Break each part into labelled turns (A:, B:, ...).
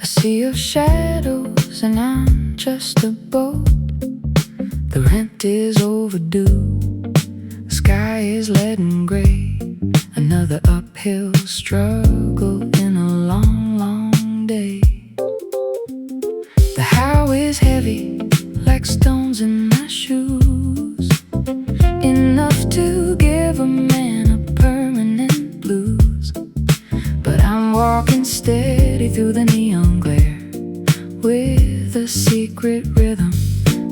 A: Sea of shadows and I'm just a boat. The rent is overdue. The sky is lead and gray. Another uphill struggle in a long, long day. The how is heavy like stones in my shoes. Enough to give a man a permanent blues. But I'm walking steady through the neon glare with a secret rhythm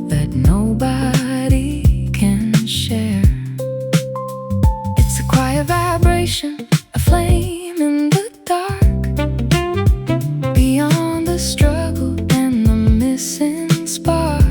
A: that nobody can share. It's a quiet vibration, a flame in the dark, beyond the struggle and the missing spark.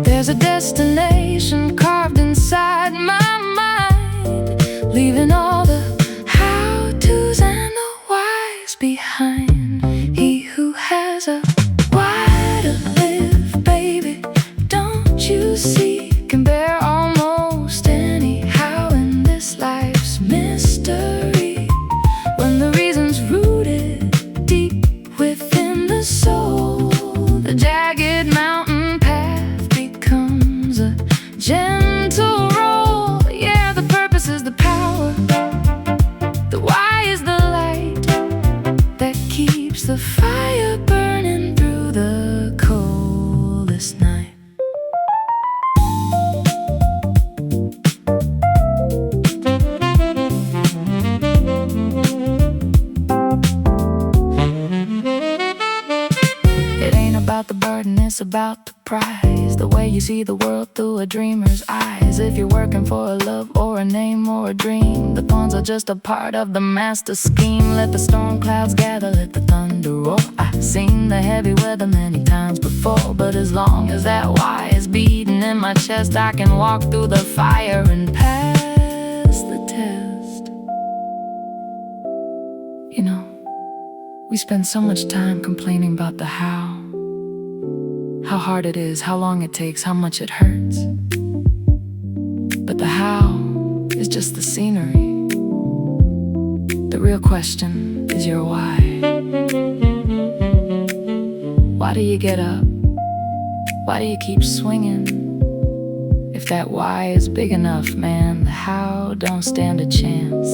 A: There's a destination carved inside my mind, leaving all the how-tos and the whys behind. He who has a why to live, baby, don't you see, can bear almost any how in this life's mystery. When the reason's rooted deep within the soul, the jagged mountain path becomes a gentle roll. Yeah, the purpose is the power, the why is the light that keeps the fire burning through the coldest night. It ain't about the burden, it's about the prize. The way you see the world through a dreamer's eyes. If you're working for a love or a name or a dream, the thorns are just a part of the master scheme. Let the storm clouds gather, let the thunder roar. I've seen the heavy weather many times before, but as long as that why is beating in my chest, I can walk through the fire and pass the test. You know, we spend so much time complaining about the how hard it is, how long it takes, how much it hurts. But the how is just the scenery. The real question is your why. Why do you get up? Why do you keep swinging? If that why is big enough, man, the how don't stand a chance.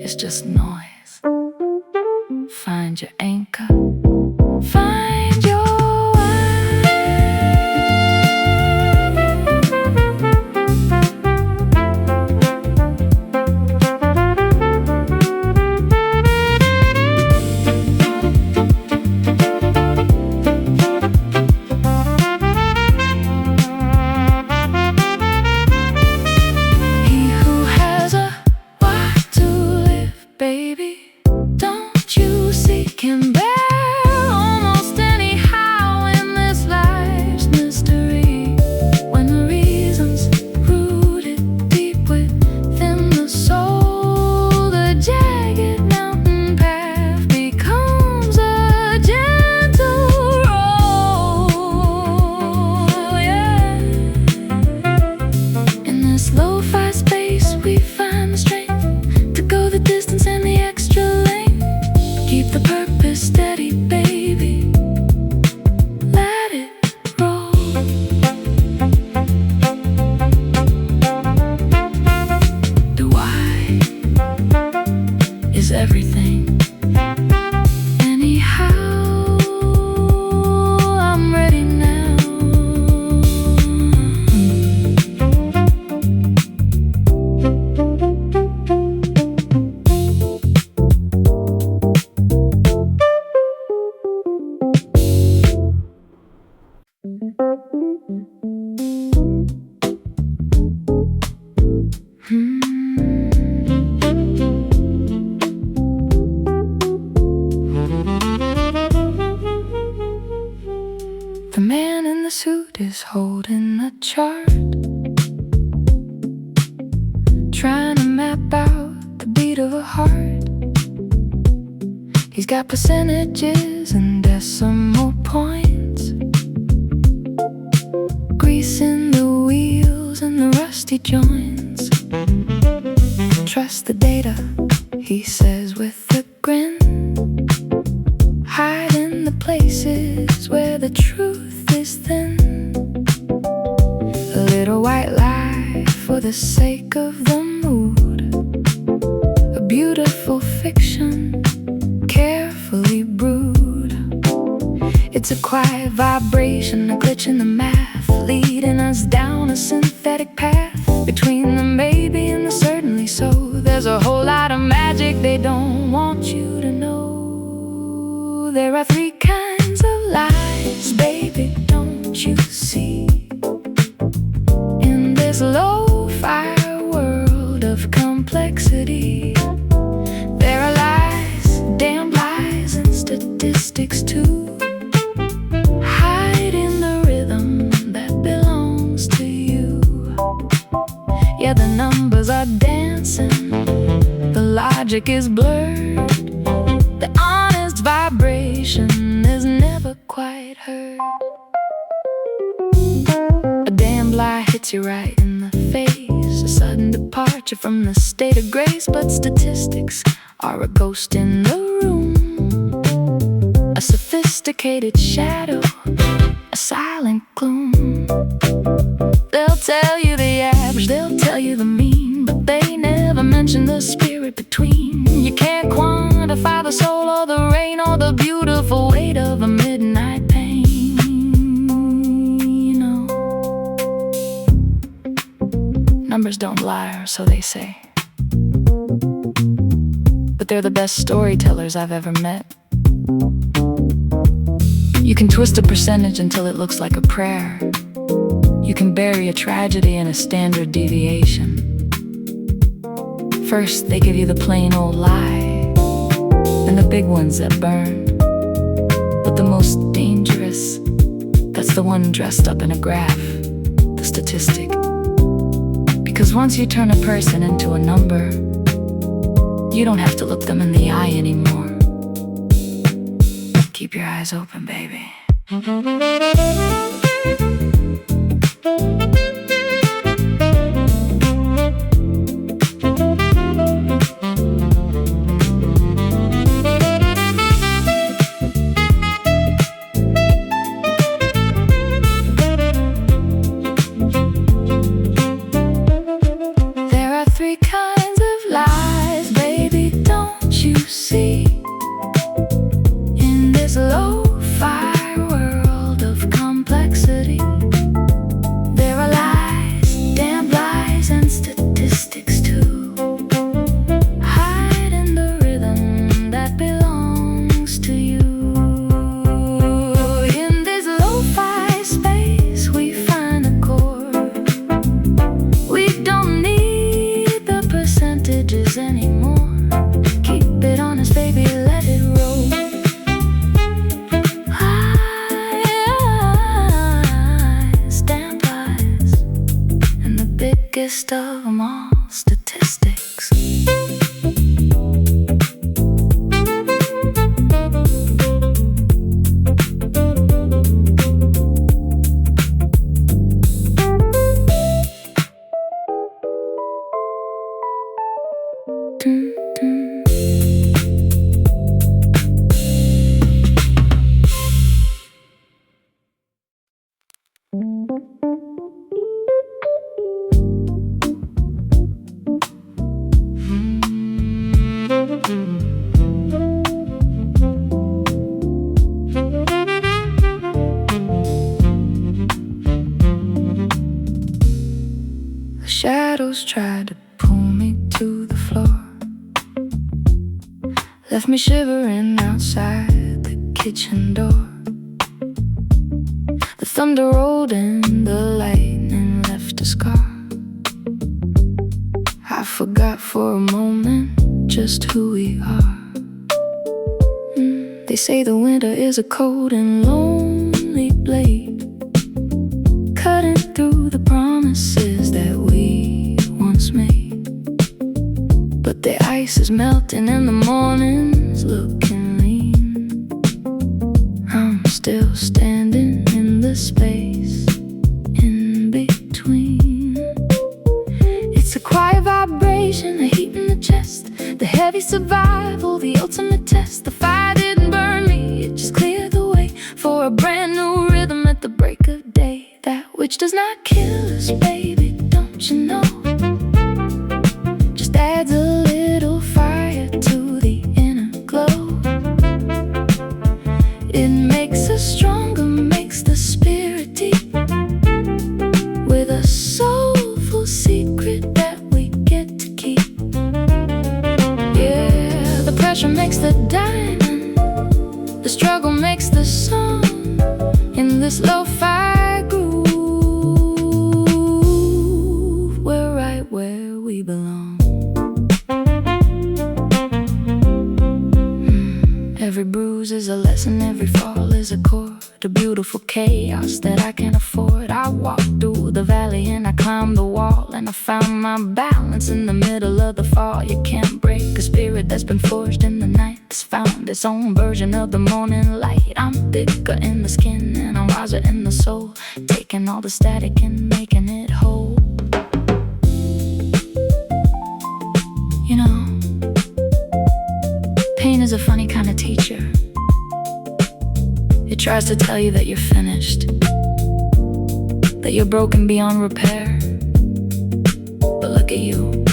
A: It's just noise. Find your anchor. Find your can bear almost any how in this life's mystery. When the reason's rooted deep within the soul, the jagged mountain path becomes a gentle roll. Yeah. In this lo-fi space we find the strength to go the distance and the extra length. Keep the purpose steady, baby. Let it roll. The why is everything. Anyhow, I'm ready now. The man in the suit is holding holding a chart, trying to map out the beat of a heart. He's got percentages and decimal points, greasing the wheels and the rusty joints. Trust the data, he says with a grin, hide in the places where the truth is thin. A little white lie for the sake of the mood, a beautiful fiction carefully brewed. It's a quiet vibration, a glitch in the math, leading us down a synthetic path between the maybe and the certainly so. There's a whole lot of magic they don't want you to know. There are three kinds of lies, baby, don't you see? In this lo-fi world of complexity, there are lies, damn lies, and statistics too. Hide in the rhythm that belongs to you. Yeah, the numbers are dancing, the logic is blurred, the honest vibration is never quite heard. A damn lie hits you right in the face, a sudden departure from the state of grace. But statistics are a ghost in the room, a sophisticated shadow, a silent gloom. They'll tell you the average, they'll tell you the mean, but they never mention the spirit between. You can't quantify the soul or the rain or the beautiful weight of a midnight pain, you know. Numbers don't lie, or so they say, but they're the best storytellers I've ever met. You can twist a percentage until it looks like a prayer. You can bury a tragedy in a standard deviation. First they give you the plain old lie, then the big ones that burn. But the most dangerous, that's the one dressed up in a graph, the statistic. Because once you turn a person into a number, you don't have to look them in the eye anymore. Keep your eyes open, baby. There are three kinds of lies, baby, don't you see? In this lo-fi world of complexity, there are lies, damn lies, and statistics too. Hide in the rhythm that belongs to you. In this lo-fi space we find a core. We don't need the percentages anymore. Keep it honest, baby, let it roll. Biggest of them all, statistics. Shadows tried to pull me to the floor, left me shivering outside the kitchen door. The thunder rolled and the lightning left a scar. I forgot for a moment just who we are. They say the winter is a cold and lonely blade, cutting through the promises that we once made. But the ice is melting and the morning's looking lean. I'm still standing in the space in between. It's a quiet vibration, a heat in the chest, the heavy survival, the ultimate test. The fire didn't burn me, it just cleared the way for a brand new rhythm at the break of day. That which does not kill us, baby, don't you know, just adds a little fire to the inner glow. It makes us stronger, makes the spirit deep, with a soulful secret that we get to keep. Yeah, the pressure makes the diamond, the struggle makes the song. In this lo-fi groove, we're right where we belong. Every bruise is a lesson, every fall is a chord, a beautiful chaos that I can't afford. I walked through the valley and I climbed the wall, and I found my balance in the middle of the fall. You can't break a spirit that's been forged in the night, that's found its own version of the morning light. I'm thicker in the skin and I'm wiser in the soul, taking all the static and making it whole. You know, pain is a funny kind of teacher. It tries to tell you that you're finished, that you're broken beyond repair. But look at you,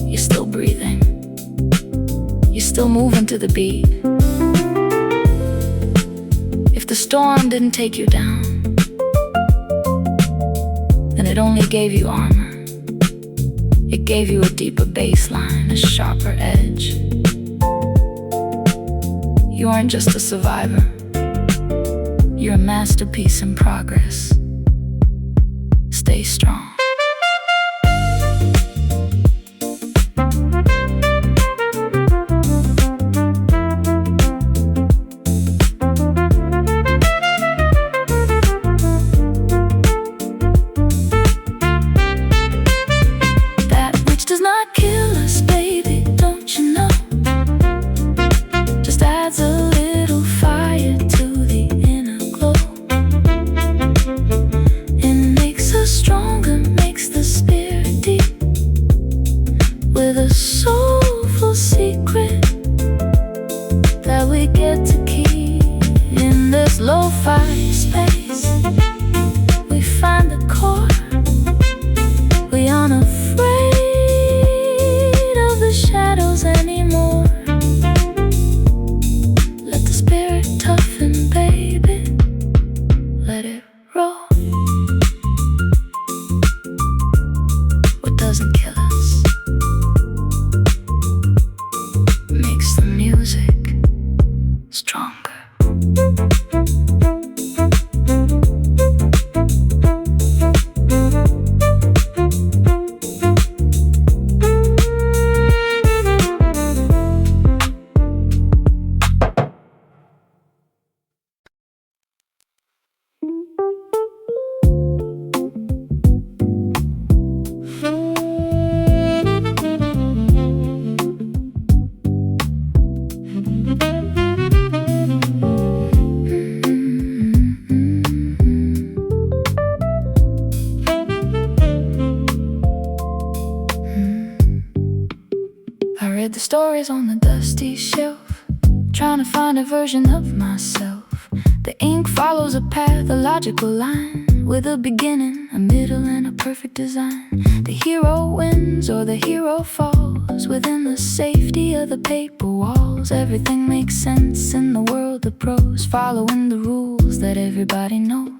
A: you're still breathing, you're still moving to the beat. If the storm didn't take you down, then it only gave you armor. It gave you a deeper baseline, a sharper edge. You aren't just a survivor, you're a masterpiece in progress. Stay strong. That which does not kill us, baby, don't you know, just adds a little fire to the inner glow. It makes us stronger, makes the spirit deep, with a soulful secret that we get to keep. In this lo-fi space, we find the core. We aren't afraid of the shadows anymore. Let the spirit toughen, baby, let it roll. What doesn't kill us makes the music stronger. I read the stories on the dusty shelf, trying to find a version of myself. The ink follows a path, a logical line, with a beginning, a middle, and a perfect design. The hero wins or the hero falls within the safety of the paper walls. Everything makes sense in the world of prose, following the rules that everybody knows.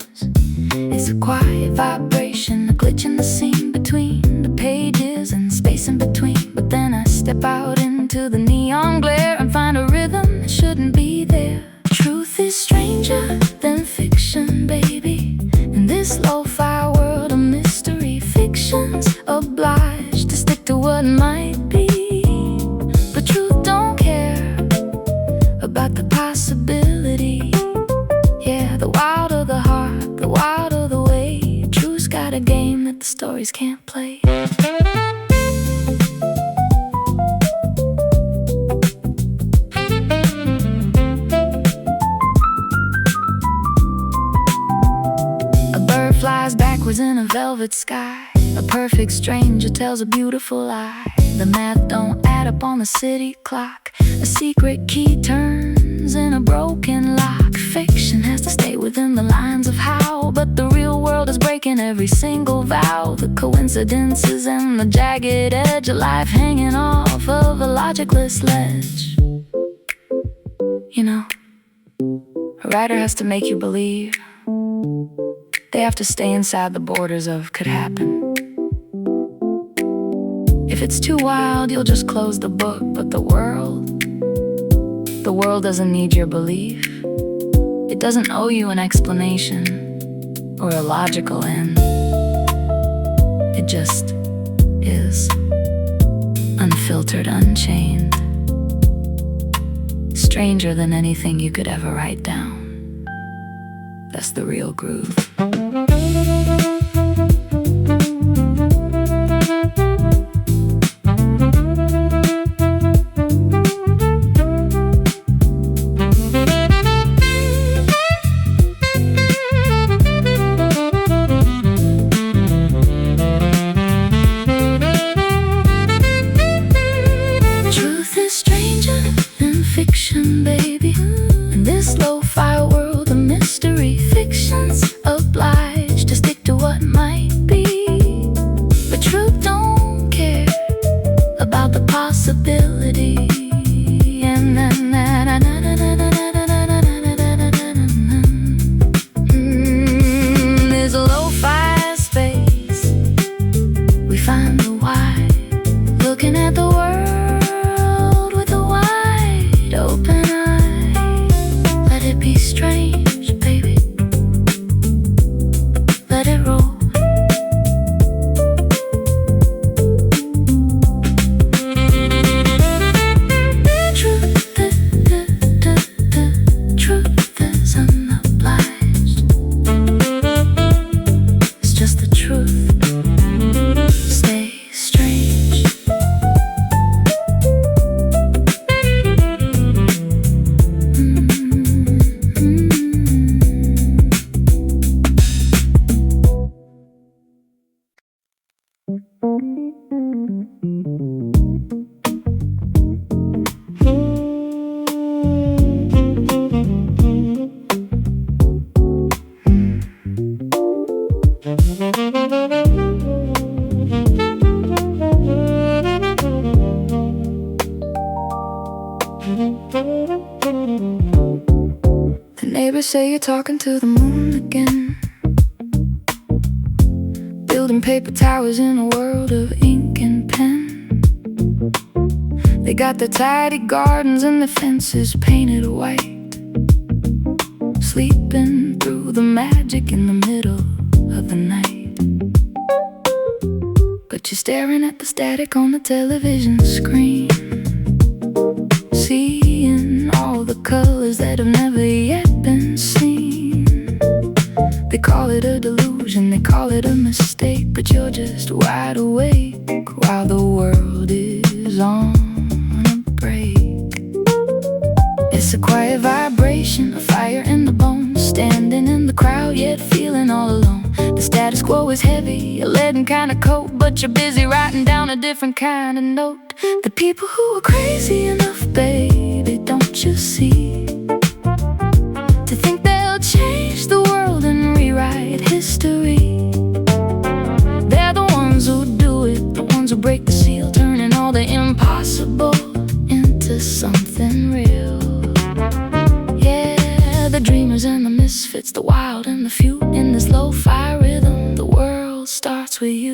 A: It's a quiet vibration, a glitch in the scene between the pages and space in between. But then I step out into the neon glare and find a rhythm that shouldn't be there. Truth is stranger than fiction, baby. In this lo-fi world of mystery, fiction's obliged to stick to what might be. But truth don't care about the possibility. Yeah, the wild of the heart, the wild of the way. True inside a game that the stories can't play. A bird flies backwards in a velvet sky. A perfect stranger tells a beautiful lie. The math don't add up on the city clock. A secret key turns in a broken lock. Fiction has to stay within the lines of how, but the real world is breaking every single vow. The coincidences and the jagged edge of life hanging off of a logicless ledge. You know, a writer has to make you believe. They have to stay inside the borders of could happen. If it's too wild, you'll just close the book. But the world doesn't need your belief. It doesn't owe you an explanation or a logical end. It just is, unfiltered, unchained, stranger than anything you could ever write down. That's the real groove. Fiction, baby, in this lo-fi world of mystery, fiction's obliged to stick to what might be, but truth don't care about the possibility. And there's a lo-fi space. We find the why, looking at the world open eye. Let it be strange, baby. Let it roll. Truth is unobliged. It's just the truth. Stay strange. The neighbors say you're talking to the moon again, building paper towers in a world of ink and pen. They got the tidy gardens and the fences painted white, sleeping through the magic in the middle of the night. But you're staring at the static on the television screen, seeing all the colors that have never yet been seen. They call it a delusion, they call it a mistake, but you're just wide awake while the world is on a break. It's a quiet vibration, a fire in the bones, standing in the crowd yet feeling all alone. The status quo is heavy, a leaden kind of coat, but you're busy writing down a different kind of note. The people who are crazy enough, baby, don't you see, to think they'll change the world and rewrite history. They're the ones who do it, the ones who break the seal, turning all the impossible into something real. Yeah, the dreamers and the misfits, the wild and the few, in this lo-fi rhythm, the world starts with you.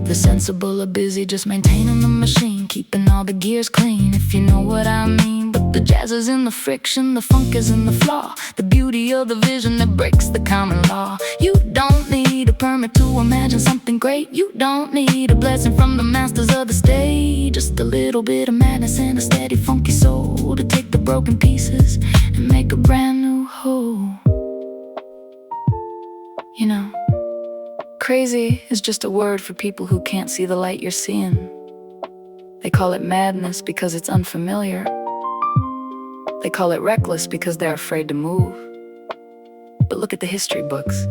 A: The sensible are busy just maintaining the machine, keeping all the gears clean, if you know what I mean. But the jazz jazz is in the friction, the funk is in the flaw, the beauty of the vision that breaks the common law. You don't need a permit to imagine something great. You don't need a blessing from the masters of the stage. Just a little bit of madness and a steady funky soul to take the broken pieces and make a brand new whole. You know, crazy is just a word for people who can't see the light you're seeing. They call it madness because it's unfamiliar. They call it reckless because they're afraid to move. But look at the history books.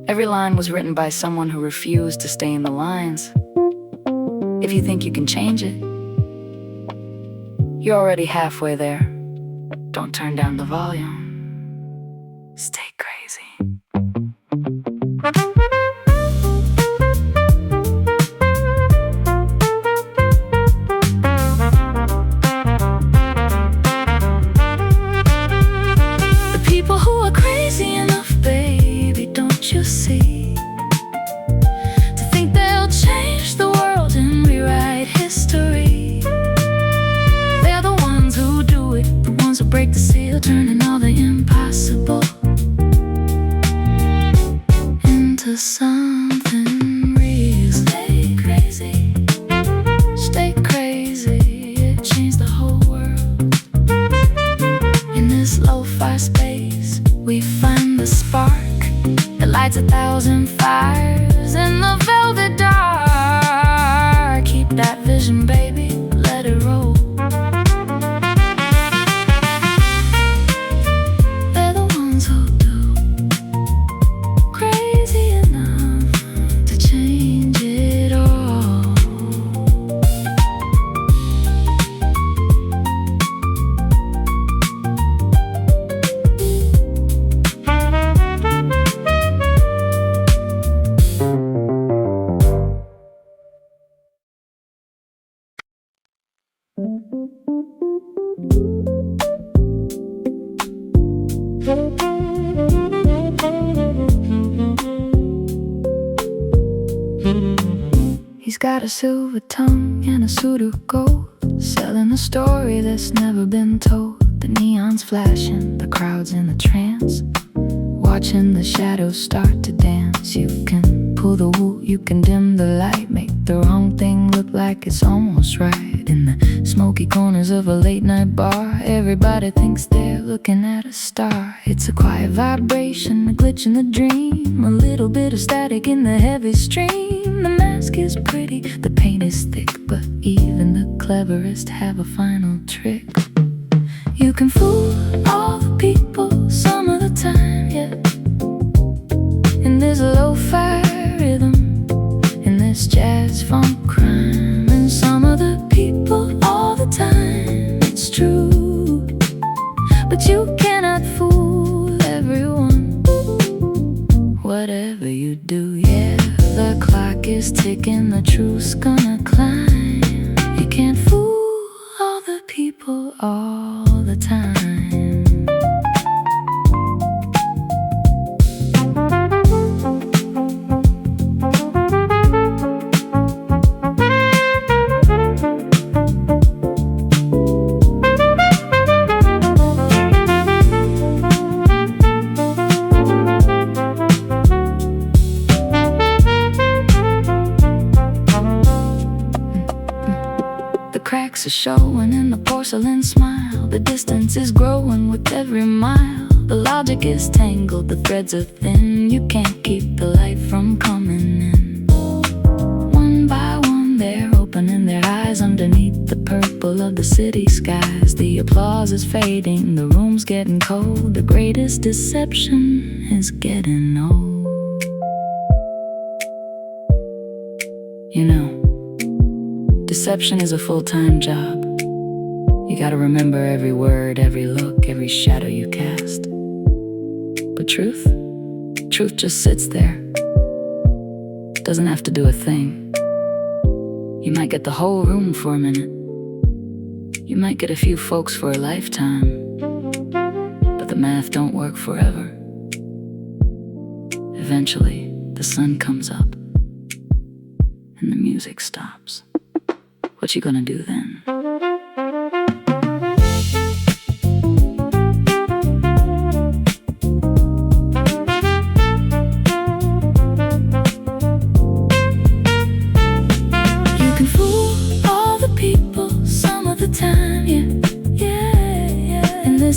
A: Every line was written by someone who refused to stay in the lines. If you think you can change it, you're already halfway there. Don't turn down the volume. Stay crazy. You see, to think they'll change the world and rewrite history. They're the ones who do it, the ones who break the seal, turning all the impossible into something real. Stay crazy, stay crazy. It changed the whole world. In this lo-fi space, we find the spark. It lights 1,000 fires in the velvet dark. Keep that vision, baby, let it roll. They're the ones who do crazy enough to change it all. He's got a silver tongue and a suit of gold, selling a story that's never been told. The neon's flashing, the crowd's in a trance, watching the shadows start to dance. You can pull the wool, you can dim the light, make the wrong thing look like it's almost right. In the smoky corners of a late night bar, everybody thinks they're looking at a star. It's a quiet vibration, a glitch in the dream, a little bit of static in the heavy stream. The mask is pretty, the paint is thick, but even the cleverest have a final trick. You can fool all the people some of the time, yeah. In this lo-fi rhythm, in this jazz-funk crime, and some of the people all the time, it's true. But you cannot fool everyone, whatever you do, yeah. The clock is ticking, the truth's gonna climb. You can't fool all the people all the time. Cracks are showing in the porcelain smile. The distance is growing with every mile. The logic is tangled, the threads are thin. You can't keep the light from coming in. One by one they're opening their eyes underneath the purple of the city skies. The applause is fading, the room's getting cold. The greatest deception is getting old. You know, deception is a full-time job. You gotta remember every word, every look, every shadow you cast. But truth just sits there. Doesn't have to do a thing. You might get the whole room for a minute. You might get a few folks for a lifetime. But the math don't work forever. Eventually, the sun comes up and the music stops. What you gonna do then?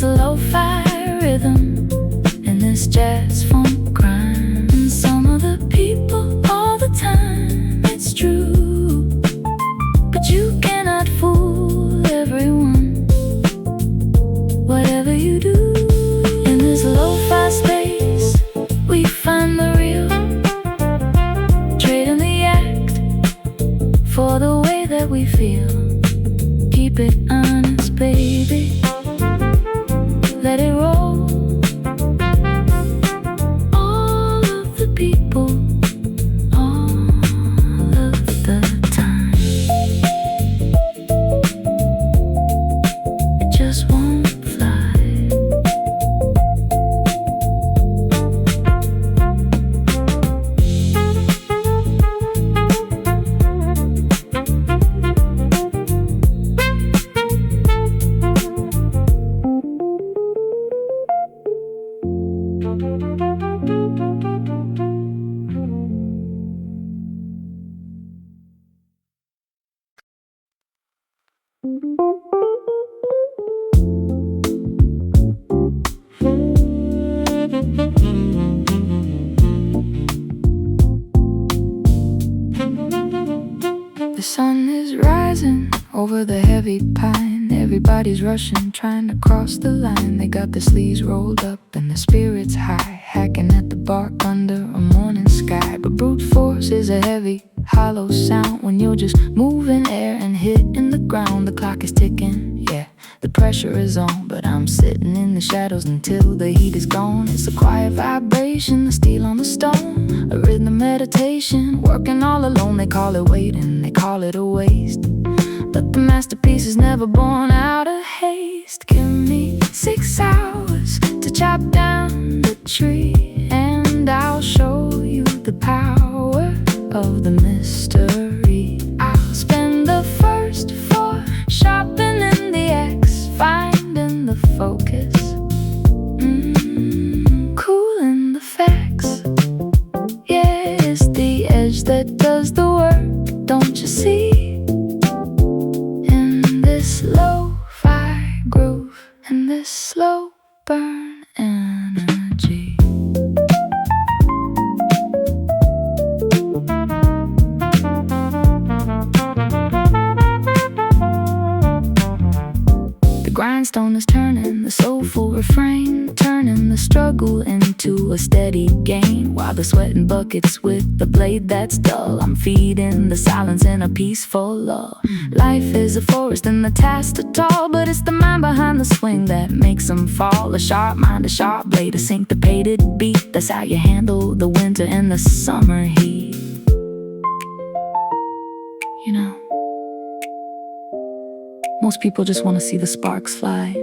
A: a lo-fi rhythm in this jazz-funk crime. And some of the people all the time, it's true, but you cannot fool everyone, whatever you do. In this lo-fi space, we find the real, trading the act for the way that we feel. Keep it honest, baby, let it roll. All of the people, all of the time, it just won't fly. The sun is rising over the heavy pine. Everybody's rushing, trying to cross the line. They got their sleeves rolled up and their spirits high, hacking at the bark under a morning sky. But brute force is a heavy, hollow sound when you're just moving air and hitting the ground. The clock is ticking, yeah, the pressure is on, but I'm sitting in the shadows until the heat is gone. It's a quiet vibration, the steel on the stone, a rhythm meditation, working all alone. They call it waiting, they call it a waste, but the masterpiece is never born out of haste. Give me 6 hours to chop down the tree, and I'll show you the power of the mystery. I'll spend the first 4 sharpening the axe, finding the focus, cooling the facts. Yeah, it's the edge that does the work, don't you see? In this lo-fi groove, in this slow burn energy. The grindstone is turning, the soulful refrain, turning the struggle into a steady gain. While the sweating buckets with the blade that's dull, I'm feeding the silence in a peaceful lull. Life is a forest and the tasks are tall, but it's the mind behind the swing that makes them fall. A sharp mind, a sharp blade, a syncopated beat. That's how you handle the winter and the summer heat. You know, most people just want to see the sparks fly.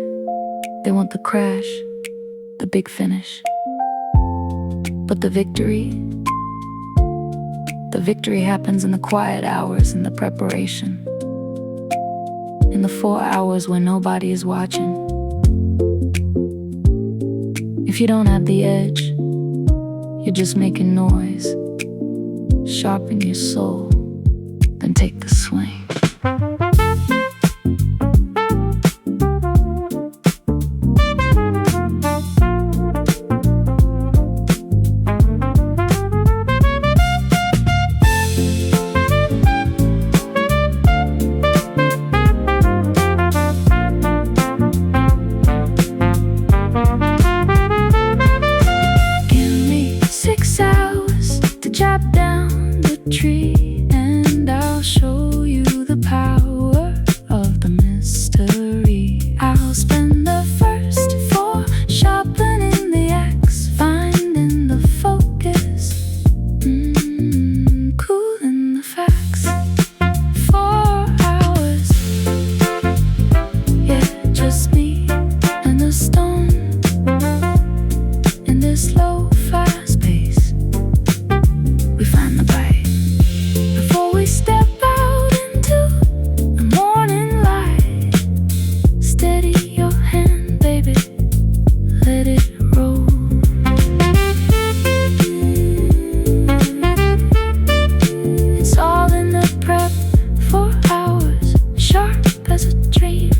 A: They want the crash, the big finish. But the victory happens in the quiet hours, in the preparation, in the 4 hours when nobody is watching. If you don't have the edge, you're just making noise. Sharpen your soul, then take the swing. Tree, and I'll show you the power of the mystery. I'll spend the first 4 sharpening the axe, finding the focus, cooling the facts. 4 hours, yeah, just me and the stone in this lo-fi space. We find the bite. We step out into the morning light. Steady your hand, baby, let it roll. It's all in the prep, 4 hours, sharp as a dream.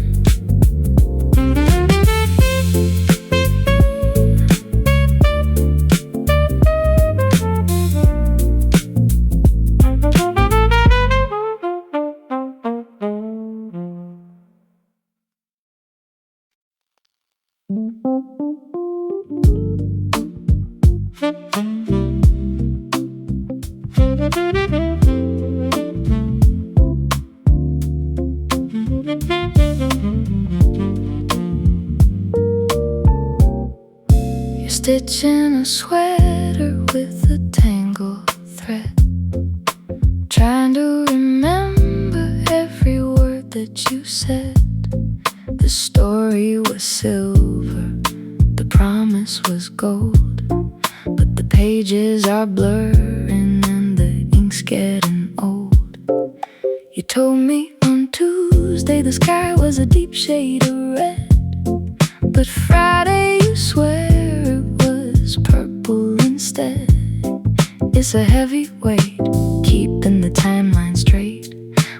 A: You're stitching a sweater with a tangled thread, trying to remember every word that you said. The story was silver, the promise was gold, but the pages are blurring and the ink's getting old. You told me on Tuesday the sky was a deep shade of red, but Friday you swear it was purple instead. It's a heavy weight, keeping the timeline straight,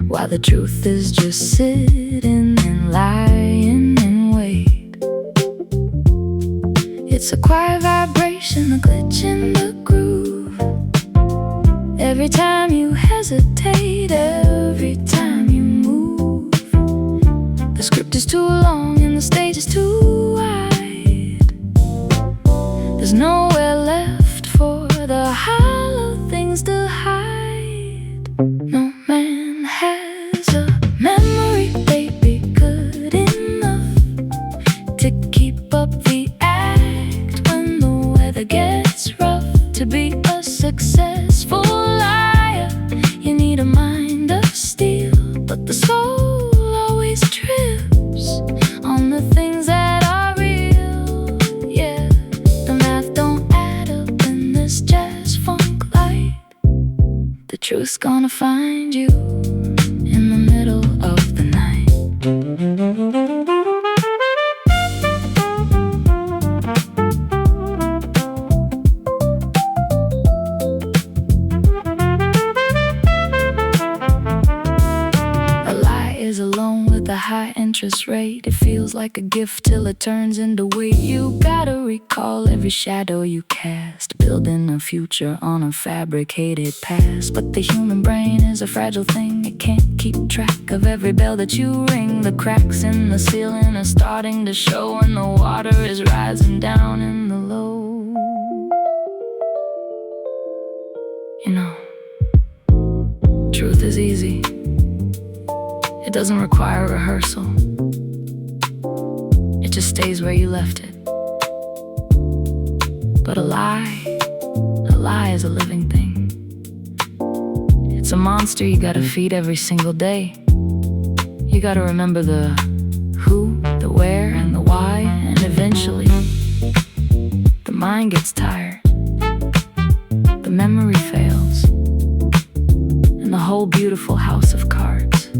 A: while the truth is just sitting and lying in wait. It's a quiet vibration, a glitch in the groove. Every time you hesitate, every time you move, the script is too long and the stage is too wide. There's nowhere left for the hollow things to hide. No man has a memory, baby, good enough to keep up the act when the weather gets rough. To be a successful liar, you need a mind of steel, but the soul always trips on the things that are real. Yeah, the math don't add up in this jazz-funk light. The truth's gonna find you in the middle of the night. A lie is a loan with a high interest rate. It feels like a gift till it turns into weight. You gotta recall every shadow you cast, building a future on a fabricated past. But the human brain is a fragile thing. It can't keep track of every bell that you ring. The cracks in the ceiling are starting to show, and the water is rising down in the low. You know, truth is easy. It doesn't require rehearsal. It just stays where you left it. But a lie is a living thing. It's a monster you gotta feed every single day. You gotta remember the who, the where, and the why, and eventually the mind gets tired, the memory fails, and the whole beautiful house of cards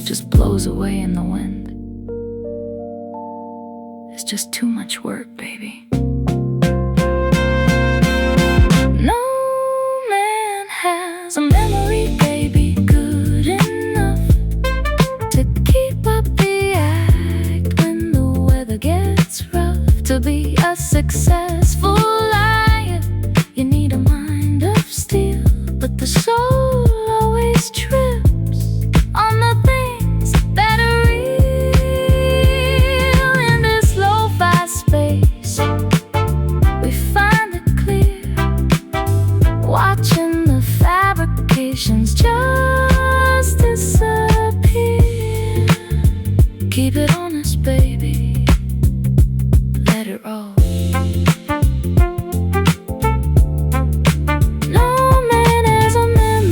A: just blows away in the wind. It's just too much work, baby. No man has a memory, baby, good enough to keep up the act when the weather gets rough. To be a successful liar, you need a mind of steel, but the soul always trips on the things that are real. In this lo-fi space, we find it clear, watching the fabrications just disappear. Keep it honest, baby, let it roll. No man has a memory,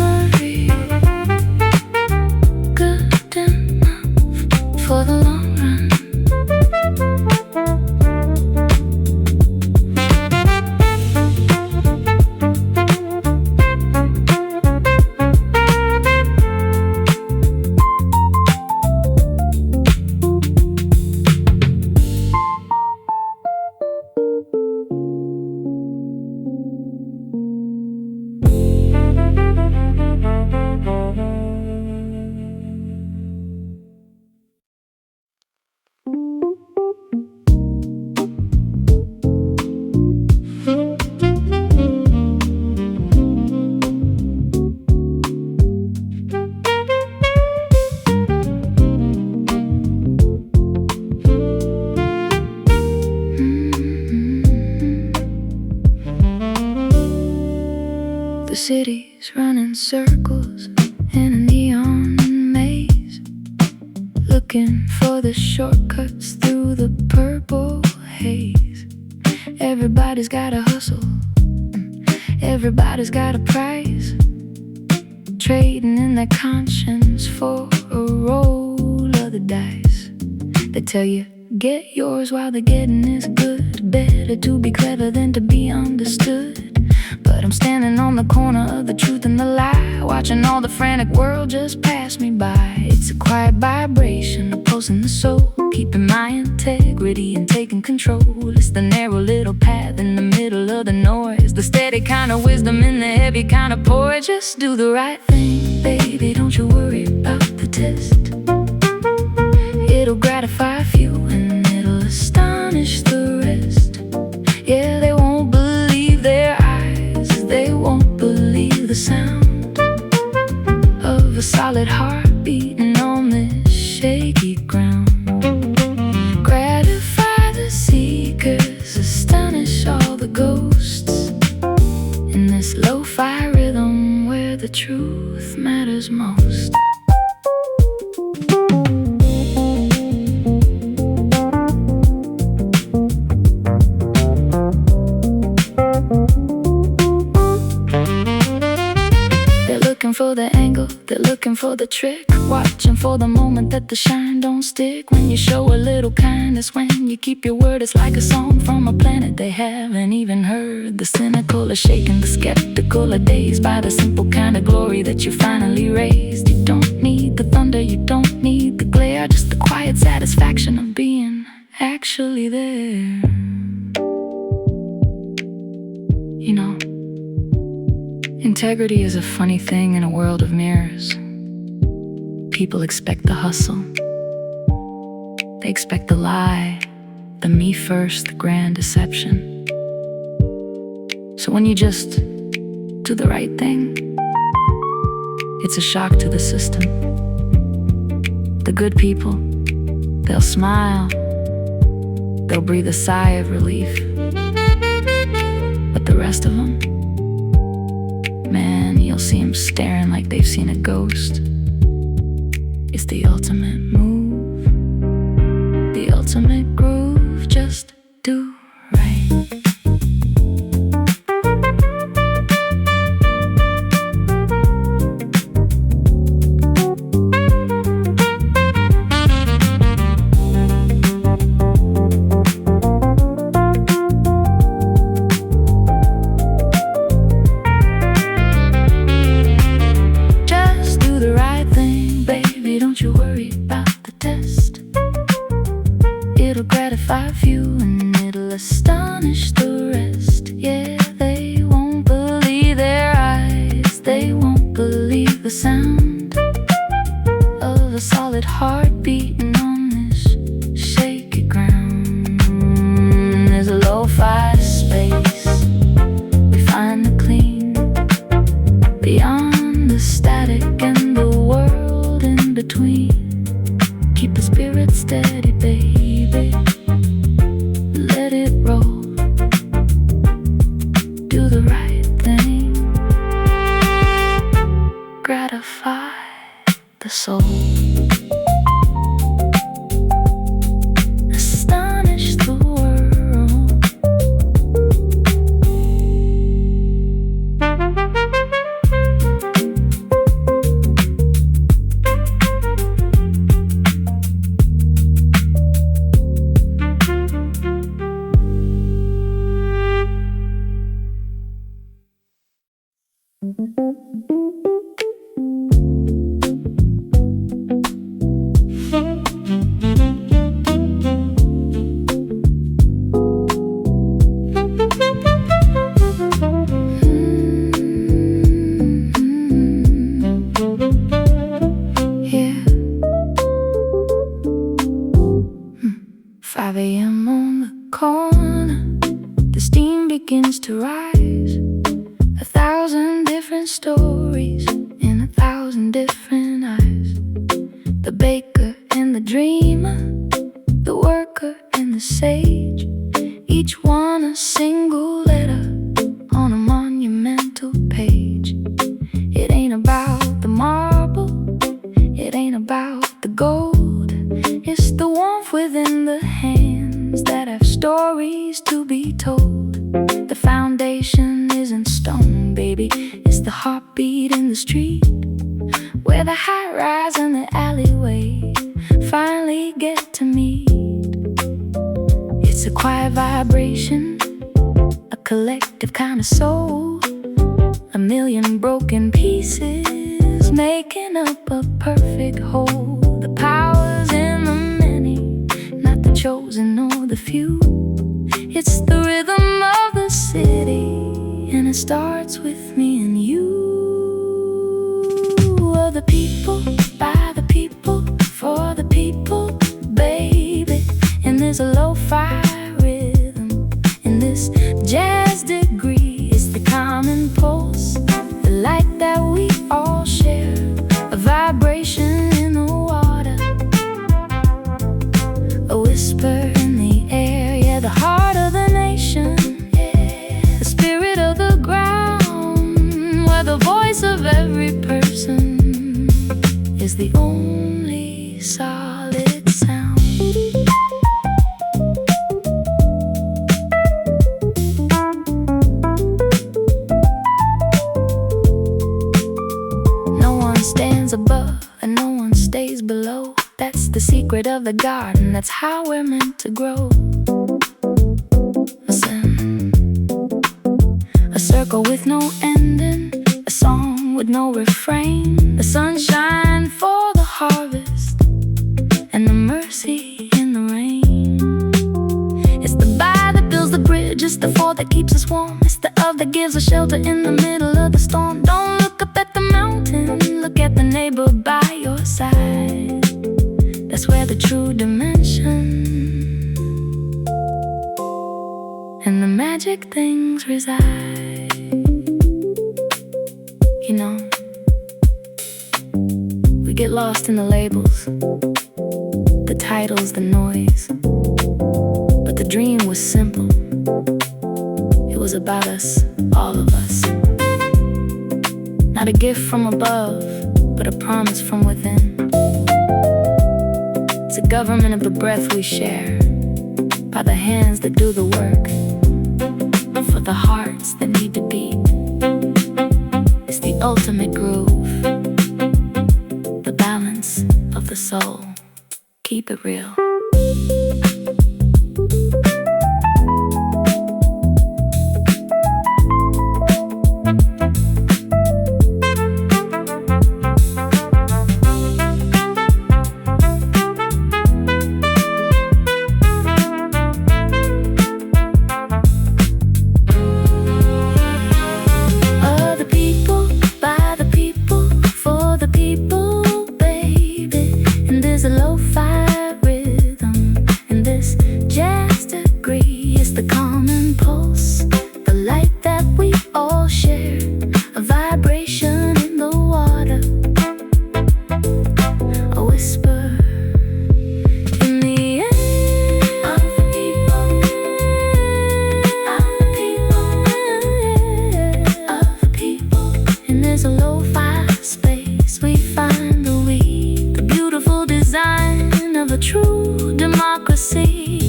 A: The city's running circles in a neon maze, looking for the shortcuts through the purple haze. Everybody's gotta hustle, everybody's got a price, trading in their conscience for a roll of the dice. They tell you, get yours while the getting is good. Better to be clever than to be understood. But I'm standing on the corner of the truth and the lie, watching all the frantic world just pass me by. It's a quiet vibration, a pulse in the soul, keeping my integrity and taking control. It's the narrow little path in the middle of the noise, the steady kind of wisdom in the heavy kind of poise. Just do the right thing, baby, don't you worry about the test. It'll gratify a few and it'll astonish the rest. Yeah, they won't believe their eyes, they won't believe the sound of a solid heart beating on this shaky ground. Gratify the seekers, astonish all the ghosts in this lo-fi rhythm where the truth matters most. For the angle, they're looking for the trick, watching for the moment that the shine don't stick. When you show a little kindness, when you keep your word, it's like a song from a planet they haven't even heard. The cynical are shaken, the skeptical are dazed by the simple kind of glory that you finally raised. You don't need the thunder, you don't need the glare, just the quiet satisfaction of being actually there. You know, integrity is a funny thing in a world of mirrors. People expect the hustle. They expect the lie, the me first, the grand deception. So when you just do the right thing, it's a shock to the system. The good people, they'll smile, they'll breathe a sigh of relief. But the rest of them, man, you'll see them staring like they've seen a ghost. It's the ultimate move, the ultimate groove. Just do right. Don't you worry about the test. It'll gratify a few and it'll astonish the rest. Yeah, they won't believe their eyes, they won't believe the sound of a solid heart beating on this shaky ground. There's a lo-fi space, we find the clean beyond the static and the world in between. Keep the spirit steady, baby, let it roll. Do the right thing, gratify the soul. Astonish the world. Yeah. 5 a.m. on the corner, the steam begins to rise. 1,000 different stories in 1,000 different eyes. The baker and the dreamer, the worker and the sage, each one a single letter on a monumental page. stories to be told. The foundation isn't stone, baby. It's the heartbeat in the street, where the high rise and the alleyway finally get to meet. It's a quiet vibration, a collective kind of soul, a million broken pieces making up a perfect whole. The power's in the many, not the chosen or the few. It's the rhythm of the city, and it starts with me and you. Of the people, by the people, for the people, baby. And there's a lo-fi rhythm in this jazz degree. It's the common pulse, the light that we all share, a vibration in the water, a whisper in the air. Yeah, the heart of the nation, yeah, the spirit of the ground, where the voice of every person is the only solid sound. No one stands above and no one stays below. That's the secret of the garden, that's how we're meant to grow. Listen, a circle with no ending, a song with no refrain, the sunshine for the harvest, and the mercy in the rain. It's the by that builds the bridge, it's the fall that keeps us warm, it's the of that gives us shelter in the middle of the storm. Don't look up at the mountain, look at the neighbor by your side. That's where the true dimension and the magic things reside. You know, we get lost in the labels, the titles, the noise, but the dream was simple. It was about us, all of us. Not a gift from above, but a promise from within. It's a government of the breath we share, by the hands that do the work, for the hearts that need to beat. It's the ultimate groove, the balance of the soul. Keep it real. True democracy.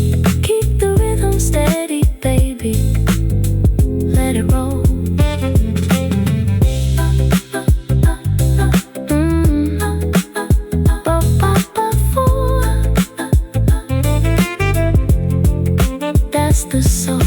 A: Keep the rhythm steady, baby. Let it roll. That's the soul.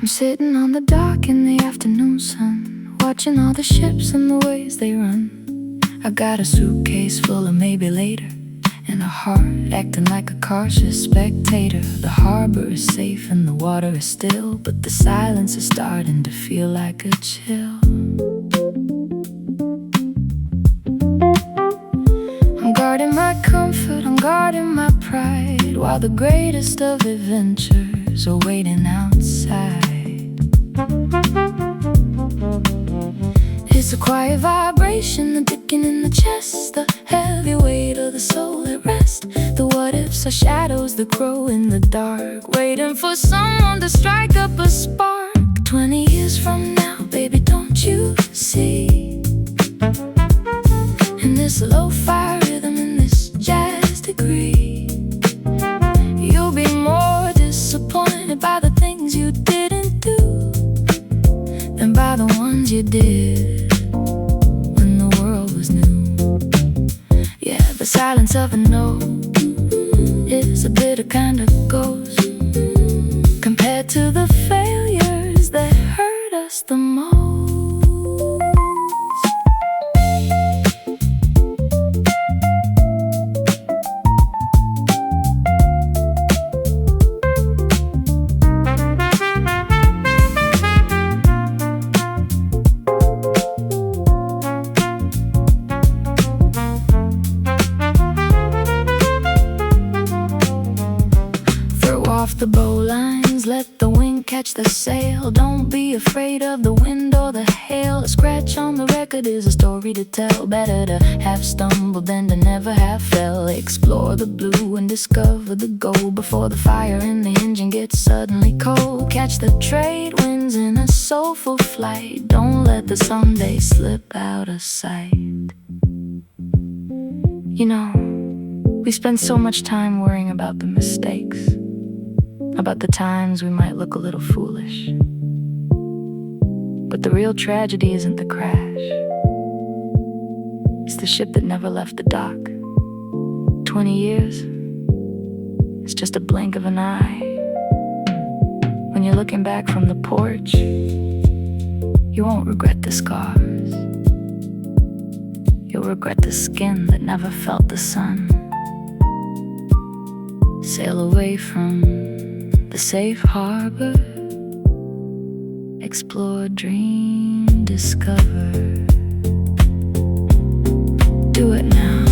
A: I'm sitting on the dock in the afternoon sun, watching all the ships and the ways they run. I got a suitcase full of maybe later, and a heart acting like a cautious spectator. The harbor is safe and the water is still, but the silence is starting to feel like a chill. I'm guarding my comfort, I'm guarding my pride, while the greatest of adventures are waiting outside. It's a quiet vibration, the ticking in the chest, the heavy weight of the soul at rest. The what ifs are shadows that grow in the dark, waiting for someone to strike up a spark. 20 years from now, baby, don't you see? In this lo-fi rhythm, in this jazz degree, you'll be more disappointed by the things you didn't do than by the ones you did when the world was new. Yeah, the silence of a no is a bitter kind of ghost compared to the failures that hurt us the most. The bowlines, let the wind catch the sail. Don't be afraid of the wind or the hail. A scratch on the record is a story to tell. Better to have stumbled than to never have fell. Explore the blue and discover the gold before the fire in the engine gets suddenly cold. Catch the trade winds in a soulful flight. Don't let the someday slip out of sight. You know, we spend so much time worrying about the mistakes, about the times we might look a little foolish. But the real tragedy isn't the crash. It's the ship that never left the dock. 20 years, it's just a blink of an eye. When you're looking back from the porch, you won't regret the scars. You'll regret the skin that never felt the sun. Sail away from the safe harbor, explore, dream, discover. Do it now.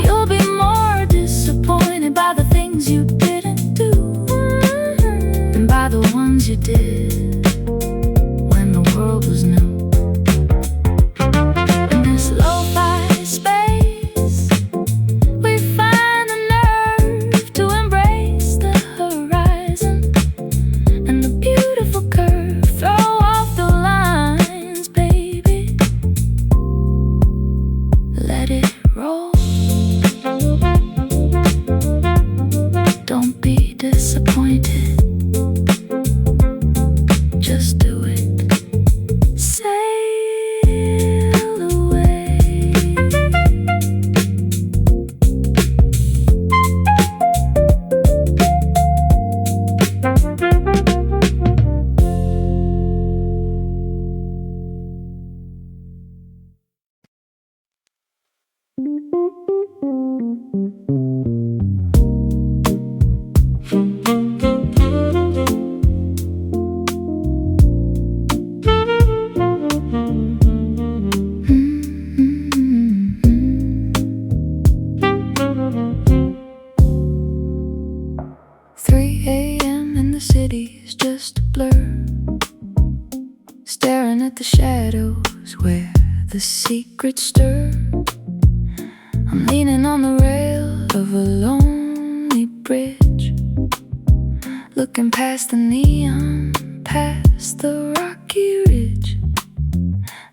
A: You'll be more disappointed by the things you didn't do than by the ones you did when the world was new. In this lo-fi space, we find the nerve to embrace the horizon and the beautiful curve. Throw off the lines, baby. Let it roll. Don't be disappointed. Just do it. Sail away. City's just a blur, staring at the shadows where the secrets stir. I'm leaning on the rail of a lonely bridge, looking past the neon, past the rocky ridge.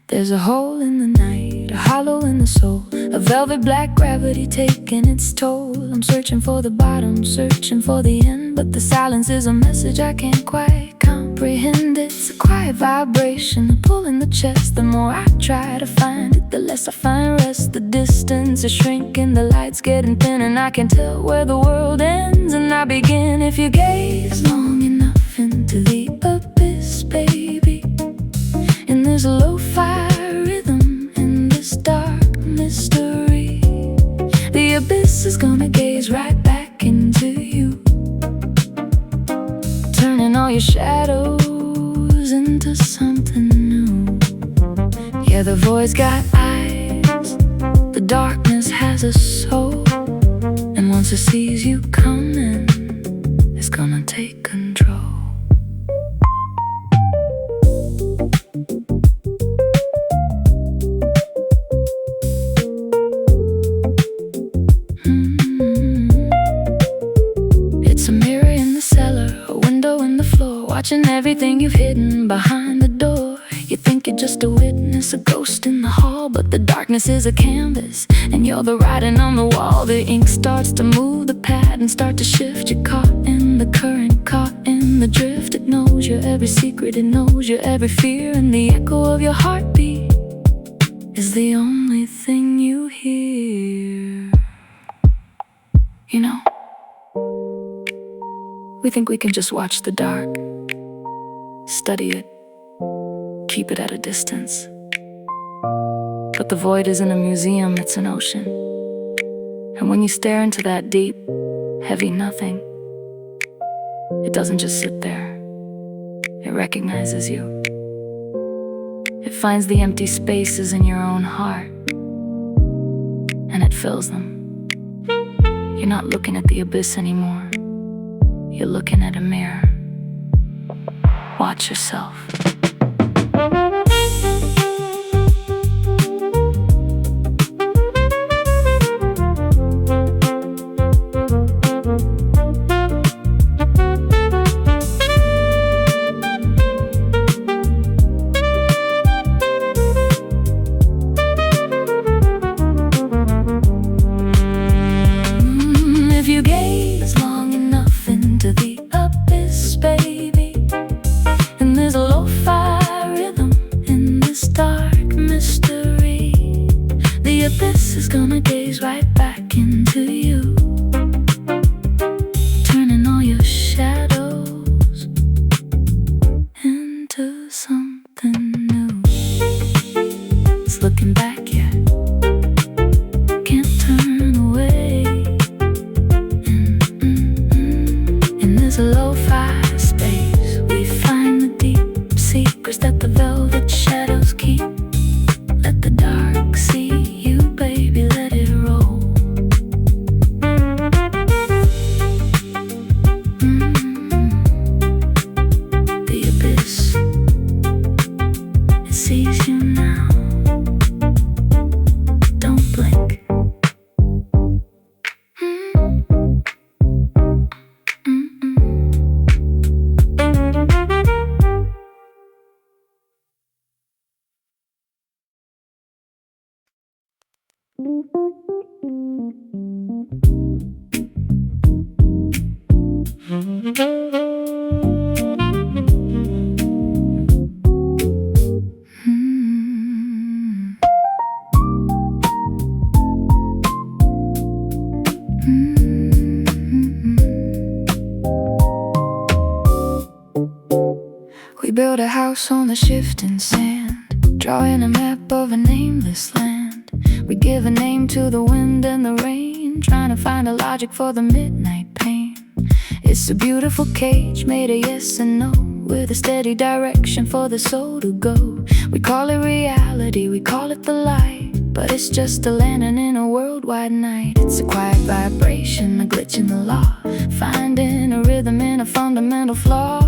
A: There's a hole in the night a hollow in the soul, a velvet black gravity taking its toll. I'm searching for the bottom, searching for the end, but the silence is a message I can't quite comprehend. It's a quiet vibration, a pull in the chest. The more I try to find it, the less I find rest. The distance is shrinking, the light's getting thin, and I can tell where the world ends and I begin. If you gaze long enough into the abyss, baby, in this lo-fi rhythm, in this dark mystery, the abyss is gonna gaze right back into you, turning all your shadows into something new. Yeah, the void's got eyes, the darkness has a soul, and once it sees you coming, it's gonna take control. It's a mirror in the cellar, a window in the floor, watching everything you've hidden behind the door. You think you're just a witness, a ghost in the hall, but the darkness is a canvas, and you're the writing on the wall. The ink starts to move, the pattern start to shift. You're caught in the current, caught in the drift. It knows your every secret, it knows your every fear, and the echo of your heartbeat is the only thing you hear. You know, we think we can just watch the dark, study it, keep it at a distance. But the void isn't a museum, it's an ocean. And when you stare into that deep, heavy nothing, it doesn't just sit there. It recognizes you. It finds the empty spaces in your own heart, and it fills them. You're not looking at the abyss anymore. You're looking at a mirror. Watch yourself. If you gaze long enough into the abyss, baby, and there's a lo-fi rhythm in this dark mystery, the abyss is gonna gaze right back into you, turning all your shadows into something new. It's looking back, yeah, can't turn away. In this lo-fi space, we find the deep secrets that the velvet shadows keep. Let the dark see you, baby, let it roll. The abyss, it sees you now. Don't blink. We build a house on the shifting sand, drawing a map of a nameless land. We give a name to the wind and the rain, trying to find a logic for the midnight pain. It's a beautiful cage made of yes and no, with a steady direction for the soul to go. We call it reality, we call it the light, but it's just a lantern in a worldwide night. It's a quiet vibration, a glitch in the law, finding a rhythm in a fundamental flaw.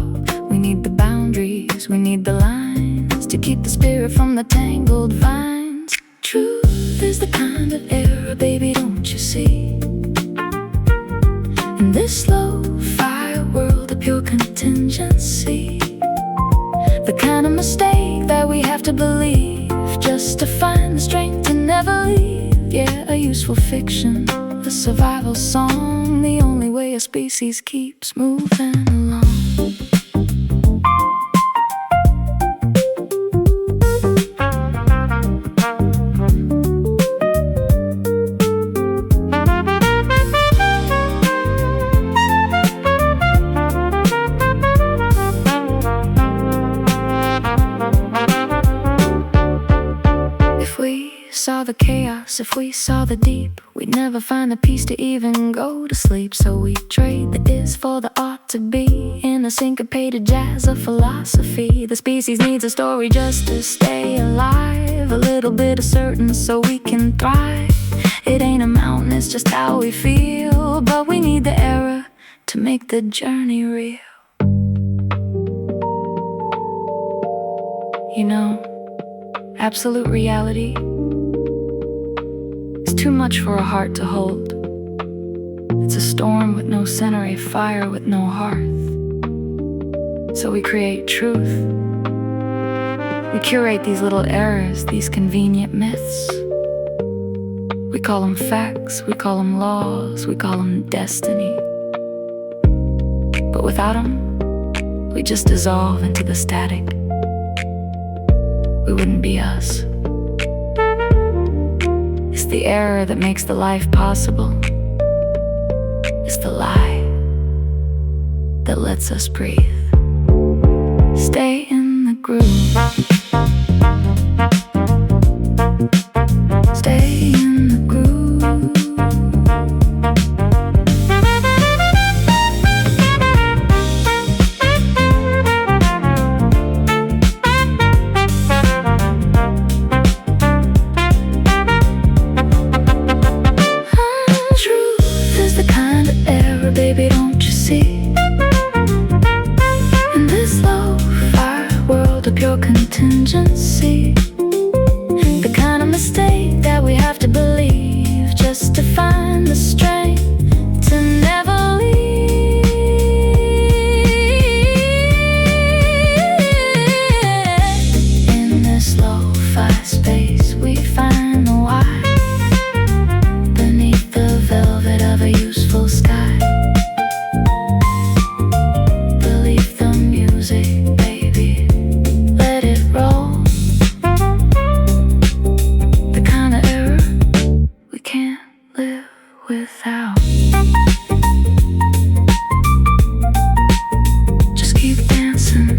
A: We need the boundaries, we need the lines, to keep the spirit from the tangled vines. Truth is the kind of error, baby, don't you see? In this slow-fi world of pure contingency, the kind of mistake that we have to believe just to find the strength in useful fiction, a survival song, the only way a species keeps moving along. Saw the chaos, if we saw the deep, we'd never find the peace to even go to sleep. So we trade the is for the ought to be, in a syncopated jazz of philosophy. The species needs a story just to stay alive, a little bit of certain so we can thrive. It ain't a mountain, it's just how we feel, but we need the error to make the journey real. You know, absolute reality, it's too much for a heart to hold. It's a storm with no center, a fire with no hearth. So we create truth. We curate these little errors, these convenient myths. We call them facts, we call them laws, we call them destiny. But without them, we just dissolve into the static. We wouldn't be us. It's the error that makes the life possible. It's the lie that lets us breathe. Stay in the groove. Stay in the groove. Baby, don't you see? In this low-fi world of pure contingency, the kind of mistake that we have to believe just to find the strength to never leave. In this low-fi space, we find the why beneath the velvet of a useful sky. Baby, let it roll. The kind of error we can't live without. Just keep dancing.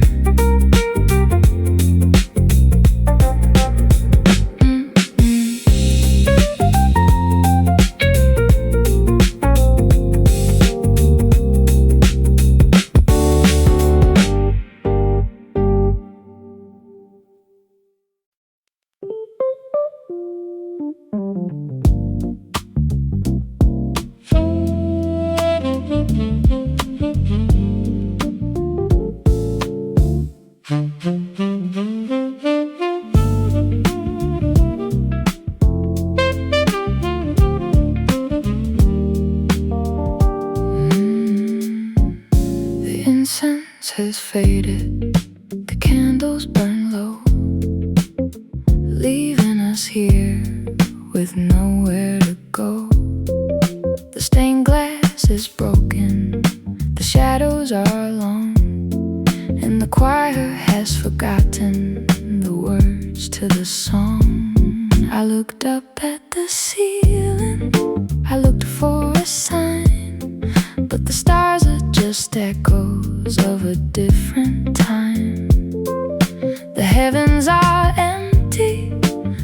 A: The incense has faded, the candles burn low, leaving us here with nowhere to go. The stained glass is broken, the shadows are long, and the choir has forgotten the words to the song. I looked up at the ceiling, I looked for a sign, but the stars are just echoes of a different time. The heavens are empty,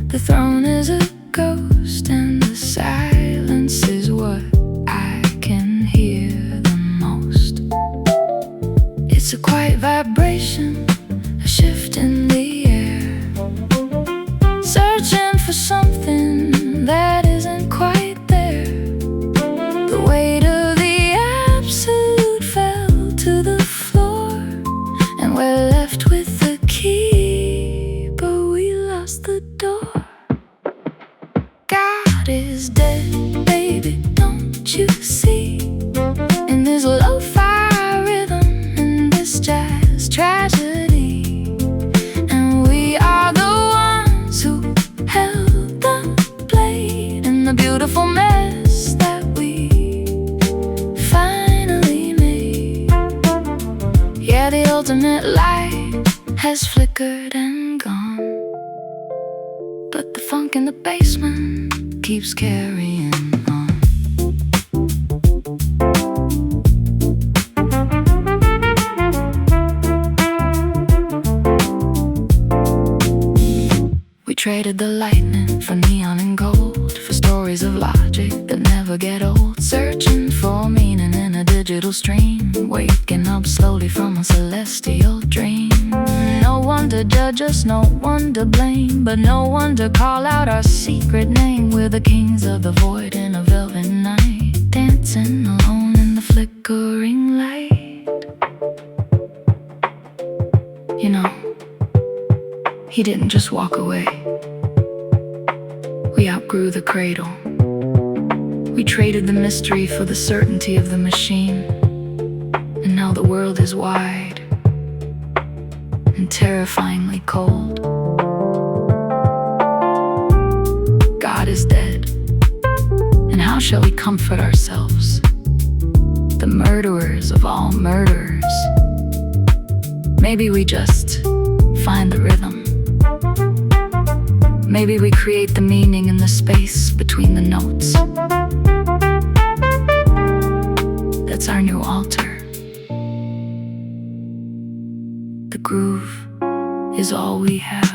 A: the throne is a ghost, and the silence is what I can hear the most. It's a quiet vibration, a shift in the air, searching for something that isn't quite there. The weight of the absolute fell to the floor, and we're left with the key, but we lost the door. God is dead, baby, don't you see? In this lo-fi rhythm, in this jazz tragedy, and we are the ones who held the blade in the beautiful ultimate light has flickered and gone, but the funk in the basement keeps carrying on. We traded the lightning for neon and gold, for stories of logic that never get old, searching for meaning in a digital stream, waking up slowly from a celestial dream. No one to judge us, no one to blame, but no one to call out our secret name. We're the kings of the void in a velvet night, dancing alone in the flickering light. You know, he didn't just walk away. We outgrew the cradle. We traded the mystery for the certainty of the machine. And now the world is wide and terrifyingly cold. God is dead, and how shall we comfort ourselves? The murderers of all murderers. Maybe we just find the rhythm. Maybe we create the meaning in the space between the notes. That's our new altar. The groove is all we have.